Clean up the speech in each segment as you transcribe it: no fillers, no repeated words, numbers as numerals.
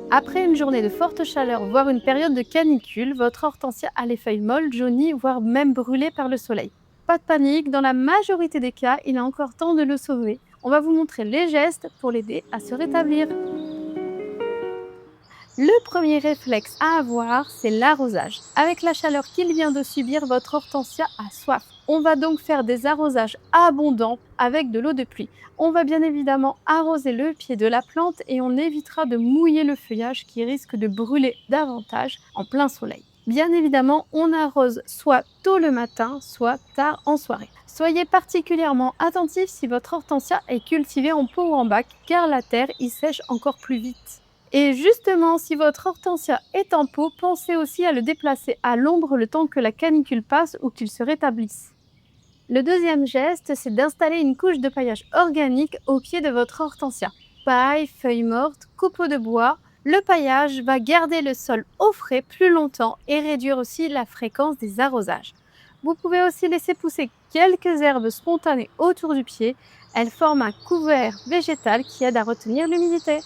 Après une journée de forte chaleur, voire une période de canicule, votre hortensia a les feuilles molles, jaunies, voire même brûlées par le soleil. Pas de panique, dans la majorité des cas, il est encore temps de le sauver. On va vous montrer les gestes pour l'aider à se rétablir. Le premier réflexe à avoir, c'est l'arrosage. Avec la chaleur qu'il vient de subir, votre hortensia a soif. On va donc faire des arrosages abondants avec de l'eau de pluie. On va bien évidemment arroser le pied de la plante et on évitera de mouiller le feuillage qui risque de brûler davantage en plein soleil. Bien évidemment, on arrose soit tôt le matin, soit tard en soirée. Soyez particulièrement attentif si votre hortensia est cultivée en pot ou en bac, car la terre y sèche encore plus vite. Et justement, si votre hortensia est en pot, pensez aussi à le déplacer à l'ombre le temps que la canicule passe ou qu'il se rétablisse. Le deuxième geste, c'est d'installer une couche de paillage organique au pied de votre hortensia. Paille, feuilles mortes, copeaux de bois. Le paillage va garder le sol au frais plus longtemps et réduire aussi la fréquence des arrosages. Vous pouvez aussi laisser pousser quelques herbes spontanées autour du pied. Elles forment un couvert végétal qui aide à retenir l'humidité.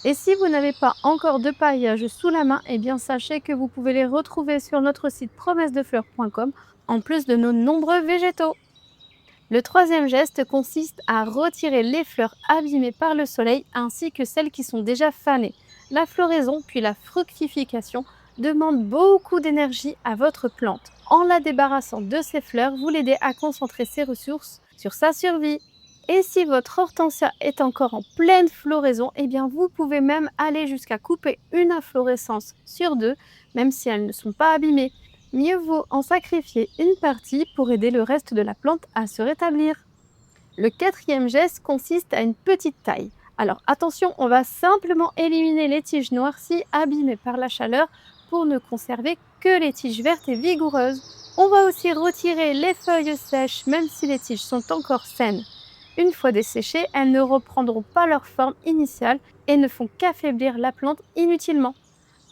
Et si vous n'avez pas encore de paillage sous la main, eh bien sachez que vous pouvez les retrouver sur notre site promessesdefleurs.com en plus de nos nombreux végétaux. Le troisième geste consiste à retirer les fleurs abîmées par le soleil ainsi que celles qui sont déjà fanées. La floraison puis la fructification demandent beaucoup d'énergie à votre plante. En la débarrassant de ses fleurs, vous l'aidez à concentrer ses ressources sur sa survie. Et si votre hortensia est encore en pleine floraison, eh bien vous pouvez même aller jusqu'à couper une inflorescence sur deux, même si elles ne sont pas abîmées. Mieux vaut en sacrifier une partie pour aider le reste de la plante à se rétablir. Le quatrième geste consiste à une petite taille. Alors attention, on va simplement éliminer les tiges noircies abîmées par la chaleur pour ne conserver que les tiges vertes et vigoureuses. On va aussi retirer les feuilles sèches même si les tiges sont encore saines. Une fois desséchées, elles ne reprendront pas leur forme initiale et ne font qu'affaiblir la plante inutilement.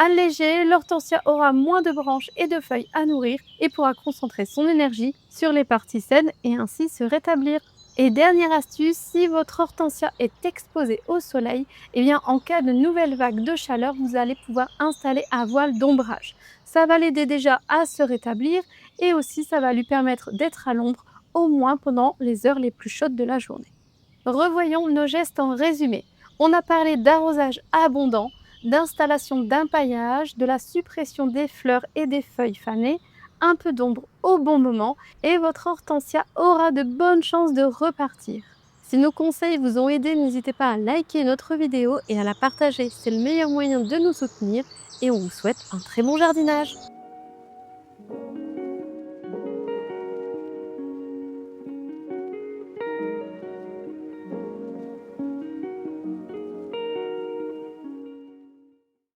Allégée, l'hortensia aura moins de branches et de feuilles à nourrir et pourra concentrer son énergie sur les parties saines et ainsi se rétablir. Et dernière astuce, si votre hortensia est exposée au soleil, eh bien en cas de nouvelle vague de chaleur, vous allez pouvoir installer un voile d'ombrage. Ça va l'aider déjà à se rétablir et aussi ça va lui permettre d'être à l'ombre au moins pendant les heures les plus chaudes de la journée. Revoyons nos gestes en résumé. On a parlé d'arrosage abondant, d'installation d'un paillage, de la suppression des fleurs et des feuilles fanées, un peu d'ombre au bon moment et votre hortensia aura de bonnes chances de repartir. Si nos conseils vous ont aidé, n'hésitez pas à liker notre vidéo et à la partager. C'est le meilleur moyen de nous soutenir et on vous souhaite un très bon jardinage.